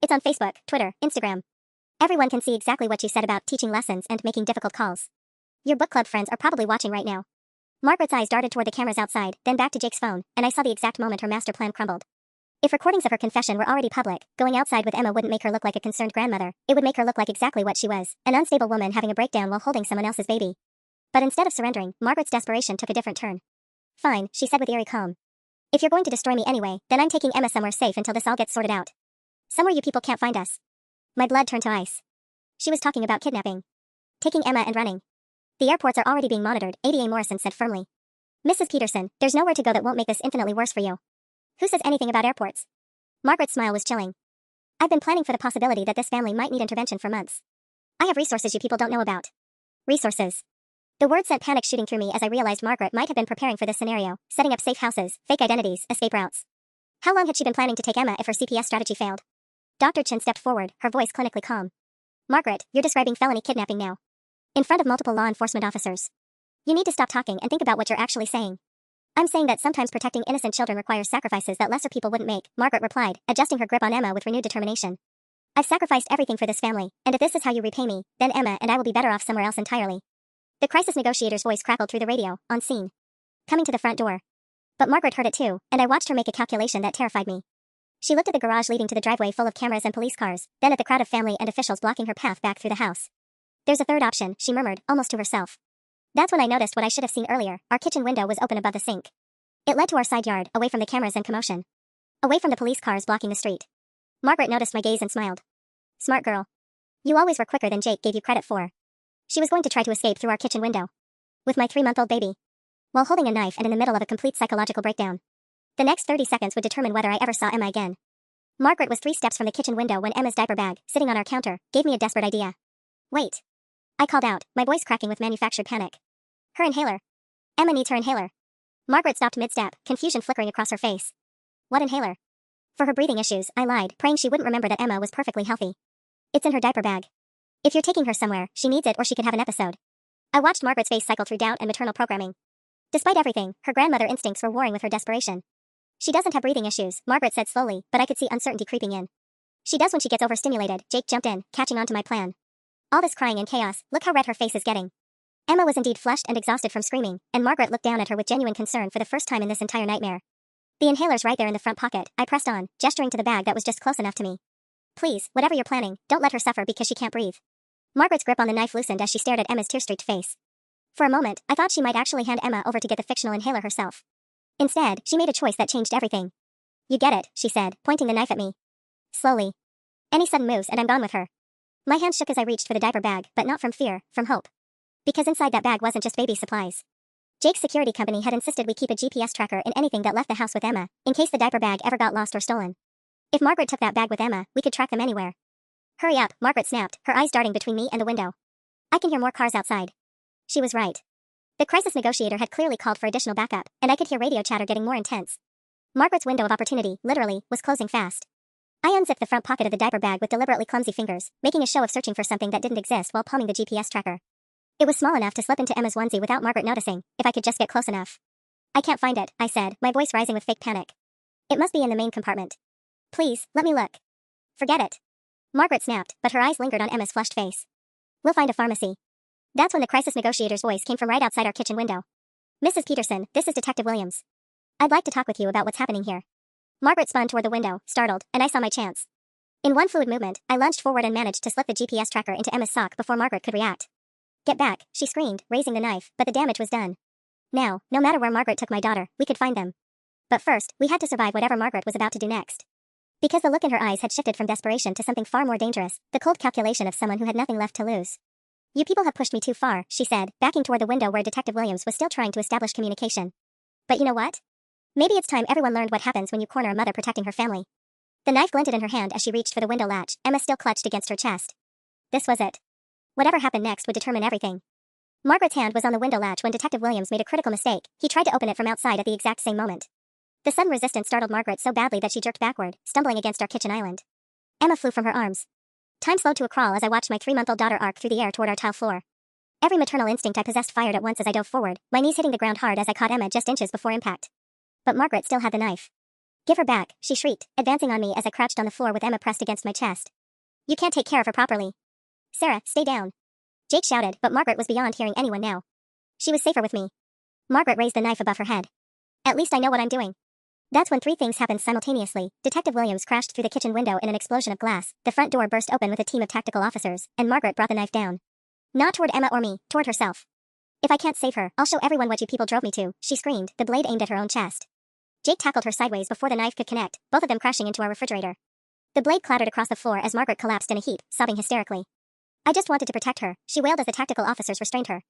It's on Facebook, Twitter, Instagram. Everyone can see exactly what you said about teaching lessons and making difficult calls. Your book club friends are probably watching right now. Margaret's eyes darted toward the cameras outside, then back to Jake's phone, and I saw the exact moment her master plan crumbled. If recordings of her confession were already public, going outside with Emma wouldn't make her look like a concerned grandmother, it would make her look like exactly what she was, an unstable woman having a breakdown while holding someone else's baby. But instead of surrendering, Margaret's desperation took a different turn. Fine, she said with eerie calm. If you're going to destroy me anyway, then I'm taking Emma somewhere safe until this all gets sorted out. Somewhere you people can't find us. My blood turned to ice. She was talking about kidnapping. Taking Emma and running. The airports are already being monitored, ADA Morrison said firmly. Mrs. Peterson, there's nowhere to go that won't make this infinitely worse for you. Who says anything about airports? Margaret's smile was chilling. I've been planning for the possibility that this family might need intervention for months. I have resources you people don't know about. Resources. The word sent panic shooting through me as I realized Margaret might have been preparing for this scenario, setting up safe houses, fake identities, escape routes. How long had she been planning to take Emma if her CPS strategy failed? Dr. Chen stepped forward, her voice clinically calm. Margaret, you're describing felony kidnapping now. In front of multiple law enforcement officers. You need to stop talking and think about what you're actually saying. I'm saying that sometimes protecting innocent children requires sacrifices that lesser people wouldn't make, Margaret replied, adjusting her grip on Emma with renewed determination. I've sacrificed everything for this family, and if this is how you repay me, then Emma and I will be better off somewhere else entirely. The crisis negotiator's voice crackled through the radio, on scene. Coming to the front door. But Margaret heard it too, and I watched her make a calculation that terrified me. She looked at the garage leading to the driveway full of cameras and police cars, then at the crowd of family and officials blocking her path back through the house. There's a third option, she murmured, almost to herself. That's when I noticed what I should have seen earlier. Our kitchen window was open above the sink. It led to our side yard, away from the cameras and commotion. Away from the police cars blocking the street. Margaret noticed my gaze and smiled. Smart girl. You always were quicker than Jake gave you credit for. She was going to try to escape through our kitchen window. With my 3-month-old baby. While holding a knife and in the middle of a complete psychological breakdown. The next 30 seconds would determine whether I ever saw Emma again. Margaret was 3 steps from the kitchen window when Emma's diaper bag, sitting on our counter, gave me a desperate idea. Wait. I called out, my voice cracking with manufactured panic. Her inhaler. Emma needs her inhaler. Margaret stopped mid-step, confusion flickering across her face. What inhaler? For her breathing issues, I lied, praying she wouldn't remember that Emma was perfectly healthy. It's in her diaper bag. If you're taking her somewhere, she needs it or she could have an episode. I watched Margaret's face cycle through doubt and maternal programming. Despite everything, her grandmother instincts were warring with her desperation. She doesn't have breathing issues, Margaret said slowly, but I could see uncertainty creeping in. She does when she gets overstimulated, Jake jumped in, catching on to my plan. All this crying and chaos, look how red her face is getting. Emma was indeed flushed and exhausted from screaming, and Margaret looked down at her with genuine concern for the first time in this entire nightmare. The inhaler's right there in the front pocket, I pressed on, gesturing to the bag that was just close enough to me. Please, whatever you're planning, don't let her suffer because she can't breathe. Margaret's grip on the knife loosened as she stared at Emma's tear-streaked face. For a moment, I thought she might actually hand Emma over to get the fictional inhaler herself. Instead, she made a choice that changed everything. You get it, she said, pointing the knife at me. Slowly. Any sudden moves and I'm gone with her. My hand shook as I reached for the diaper bag, but not from fear, from hope. Because inside that bag wasn't just baby supplies. Jake's security company had insisted we keep a GPS tracker in anything that left the house with Emma, in case the diaper bag ever got lost or stolen. If Margaret took that bag with Emma, we could track them anywhere. Hurry up, Margaret snapped, her eyes darting between me and the window. I can hear more cars outside. She was right. The crisis negotiator had clearly called for additional backup, and I could hear radio chatter getting more intense. Margaret's window of opportunity, literally, was closing fast. I unzipped the front pocket of the diaper bag with deliberately clumsy fingers, making a show of searching for something that didn't exist while palming the GPS tracker. It was small enough to slip into Emma's onesie without Margaret noticing, if I could just get close enough. I can't find it, I said, my voice rising with fake panic. It must be in the main compartment. Please, let me look. Forget it. Margaret snapped, but her eyes lingered on Emma's flushed face. We'll find a pharmacy. That's when the crisis negotiator's voice came from right outside our kitchen window. Mrs. Peterson, this is Detective Williams. I'd like to talk with you about what's happening here. Margaret spun toward the window, startled, and I saw my chance. In one fluid movement, I lunged forward and managed to slip the GPS tracker into Emma's sock before Margaret could react. Get back, she screamed, raising the knife, but the damage was done. Now, no matter where Margaret took my daughter, we could find them. But first, we had to survive whatever Margaret was about to do next. Because the look in her eyes had shifted from desperation to something far more dangerous, the cold calculation of someone who had nothing left to lose. You people have pushed me too far, she said, backing toward the window where Detective Williams was still trying to establish communication. But you know what? Maybe it's time everyone learned what happens when you corner a mother protecting her family. The knife glinted in her hand as she reached for the window latch, Emma still clutched against her chest. This was it. Whatever happened next would determine everything. Margaret's hand was on the window latch when Detective Williams made a critical mistake. He tried to open it from outside at the exact same moment. The sudden resistance startled Margaret so badly that she jerked backward, stumbling against our kitchen island. Emma flew from her arms. Time slowed to a crawl as I watched my 3-month-old daughter arc through the air toward our tile floor. Every maternal instinct I possessed fired at once as I dove forward, my knees hitting the ground hard as I caught Emma just inches before impact. But Margaret still had the knife. Give her back, she shrieked, advancing on me as I crouched on the floor with Emma pressed against my chest. You can't take care of her properly. Sarah, stay down. Jake shouted, but Margaret was beyond hearing anyone now. She was safer with me. Margaret raised the knife above her head. At least I know what I'm doing. That's when 3 things happened simultaneously. Detective Williams crashed through the kitchen window in an explosion of glass, the front door burst open with a team of tactical officers, and Margaret brought the knife down. Not toward Emma or me, toward herself. If I can't save her, I'll show everyone what you people drove me to, she screamed, the blade aimed at her own chest. Jake tackled her sideways before the knife could connect, both of them crashing into our refrigerator. The blade clattered across the floor as Margaret collapsed in a heap, sobbing hysterically. I just wanted to protect her, she wailed as the tactical officers restrained her.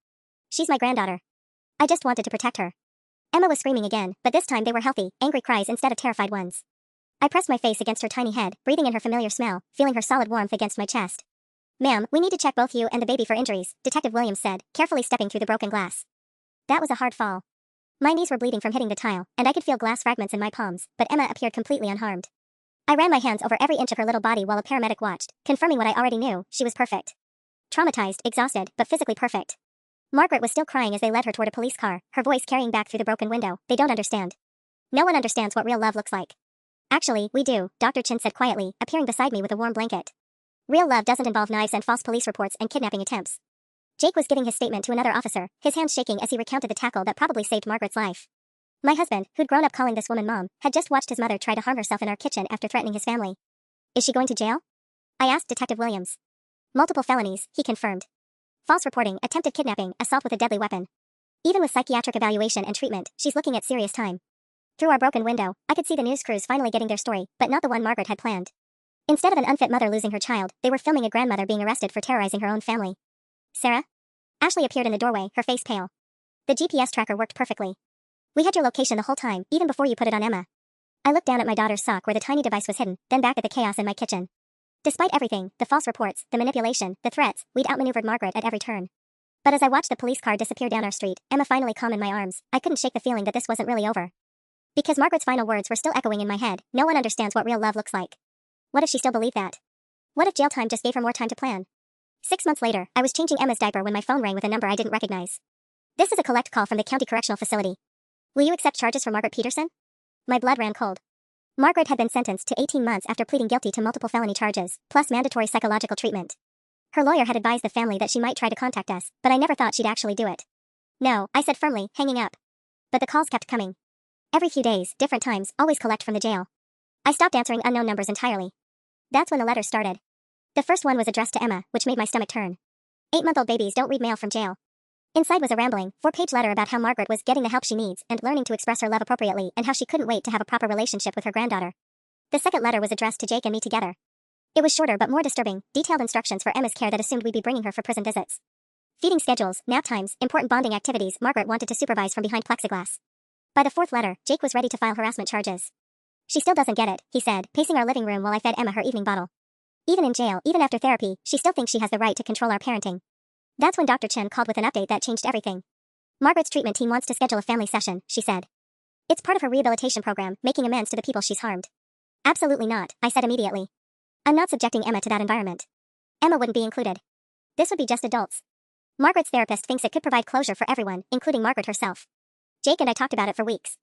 She's my granddaughter. I just wanted to protect her. Emma was screaming again, but this time they were healthy, angry cries instead of terrified ones. I pressed my face against her tiny head, breathing in her familiar smell, feeling her solid warmth against my chest. Ma'am, we need to check both you and the baby for injuries, Detective Williams said, carefully stepping through the broken glass. That was a hard fall. My knees were bleeding from hitting the tile, and I could feel glass fragments in my palms, but Emma appeared completely unharmed. I ran my hands over every inch of her little body while a paramedic watched, confirming what I already knew, she was perfect. Traumatized, exhausted, but physically perfect. Margaret was still crying as they led her toward a police car, her voice carrying back through the broken window. They don't understand. No one understands what real love looks like. Actually, we do, Dr. Chin said quietly, appearing beside me with a warm blanket. Real love doesn't involve knives and false police reports and kidnapping attempts. Jake was giving his statement to another officer, his hands shaking as he recounted the tackle that probably saved Margaret's life. My husband, who'd grown up calling this woman mom, had just watched his mother try to harm herself in our kitchen after threatening his family. Is she going to jail? I asked Detective Williams. Multiple felonies, he confirmed. False reporting, attempted kidnapping, assault with a deadly weapon. Even with psychiatric evaluation and treatment, she's looking at serious time. Through our broken window, I could see the news crews finally getting their story, but not the one Margaret had planned. Instead of an unfit mother losing her child, they were filming a grandmother being arrested for terrorizing her own family. Sarah? Ashley appeared in the doorway, her face pale. The GPS tracker worked perfectly. We had your location the whole time, even before you put it on Emma. I looked down at my daughter's sock where the tiny device was hidden, then back at the chaos in my kitchen. Despite everything, the false reports, the manipulation, the threats, we'd outmaneuvered Margaret at every turn. But as I watched the police car disappear down our street, Emma finally calm in my arms, I couldn't shake the feeling that this wasn't really over. Because Margaret's final words were still echoing in my head, no one understands what real love looks like. What if she still believed that? What if jail time just gave her more time to plan? 6 months later, I was changing Emma's diaper when my phone rang with a number I didn't recognize. This is a collect call from the county correctional facility. Will you accept charges for Margaret Peterson? My blood ran cold. Margaret had been sentenced to 18 months after pleading guilty to multiple felony charges, plus mandatory psychological treatment. Her lawyer had advised the family that she might try to contact us, but I never thought she'd actually do it. No, I said firmly, hanging up. But the calls kept coming. Every few days, different times, always collect from the jail. I stopped answering unknown numbers entirely. That's when the letters started. The first one was addressed to Emma, which made my stomach turn. 8-month-old babies don't read mail from jail. Inside was a rambling, 4-page letter about how Margaret was getting the help she needs and learning to express her love appropriately and how she couldn't wait to have a proper relationship with her granddaughter. The second letter was addressed to Jake and me together. It was shorter but more disturbing, detailed instructions for Emma's care that assumed we'd be bringing her for prison visits. Feeding schedules, nap times, important bonding activities Margaret wanted to supervise from behind plexiglass. By the fourth letter, Jake was ready to file harassment charges. She still doesn't get it, he said, pacing our living room while I fed Emma her evening bottle. Even in jail, even after therapy, she still thinks she has the right to control our parenting. That's when Dr. Chen called with an update that changed everything. Margaret's treatment team wants to schedule a family session, she said. It's part of her rehabilitation program, making amends to the people she's harmed. Absolutely not, I said immediately. I'm not subjecting Emma to that environment. Emma wouldn't be included. This would be just adults. Margaret's therapist thinks it could provide closure for everyone, including Margaret herself. Jake and I talked about it for weeks.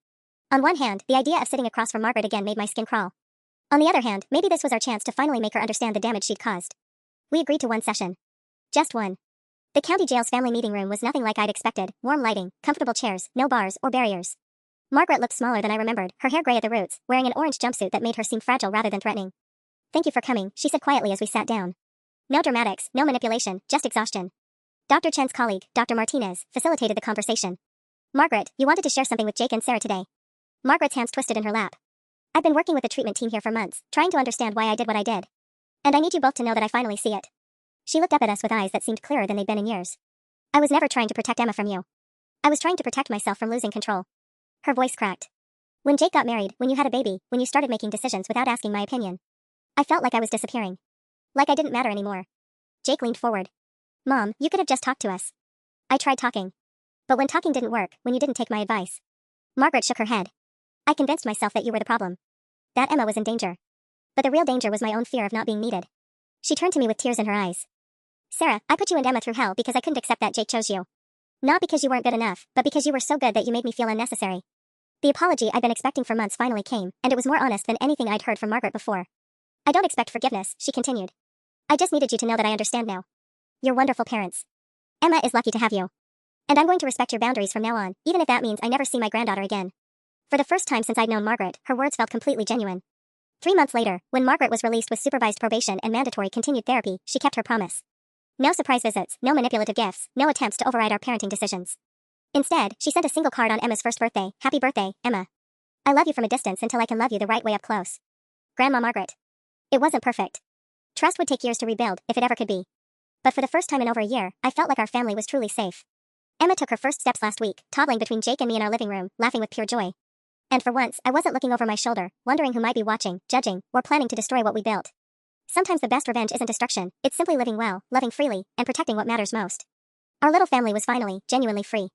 On one hand, the idea of sitting across from Margaret again made my skin crawl. On the other hand, maybe this was our chance to finally make her understand the damage she'd caused. We agreed to one session. Just one. The county jail's family meeting room was nothing like I'd expected, warm lighting, comfortable chairs, no bars or barriers. Margaret looked smaller than I remembered, her hair gray at the roots, wearing an orange jumpsuit that made her seem fragile rather than threatening. Thank you for coming, she said quietly as we sat down. No dramatics, no manipulation, just exhaustion. Dr. Chen's colleague, Dr. Martinez, facilitated the conversation. Margaret, you wanted to share something with Jake and Sarah today. Margaret's hands twisted in her lap. I've been working with the treatment team here for months, trying to understand why I did what I did. And I need you both to know that I finally see it. She looked up at us with eyes that seemed clearer than they'd been in years. I was never trying to protect Emma from you. I was trying to protect myself from losing control. Her voice cracked. When Jake got married, when you had a baby, when you started making decisions without asking my opinion, I felt like I was disappearing. Like I didn't matter anymore. Jake leaned forward. Mom, you could have just talked to us. I tried talking. But when talking didn't work, when you didn't take my advice. Margaret shook her head. I convinced myself that you were the problem. That Emma was in danger. But the real danger was my own fear of not being needed. She turned to me with tears in her eyes. Sarah, I put you and Emma through hell because I couldn't accept that Jake chose you. Not because you weren't good enough, but because you were so good that you made me feel unnecessary. The apology I'd been expecting for months finally came, and it was more honest than anything I'd heard from Margaret before. I don't expect forgiveness, she continued. I just needed you to know that I understand now. You're wonderful parents. Emma is lucky to have you. And I'm going to respect your boundaries from now on, even if that means I never see my granddaughter again. For the first time since I'd known Margaret, her words felt completely genuine. 3 months later, when Margaret was released with supervised probation and mandatory continued therapy, she kept her promise. No surprise visits, no manipulative gifts, no attempts to override our parenting decisions. Instead, she sent a single card on Emma's first birthday. Happy birthday, Emma. I love you from a distance until I can love you the right way up close. Grandma Margaret. It wasn't perfect. Trust would take years to rebuild, if it ever could be. But for the first time in over a year, I felt like our family was truly safe. Emma took her first steps last week, toddling between Jake and me in our living room, laughing with pure joy. And for once, I wasn't looking over my shoulder, wondering who might be watching, judging, or planning to destroy what we built. Sometimes the best revenge isn't destruction, it's simply living well, loving freely, and protecting what matters most. Our little family was finally, genuinely free.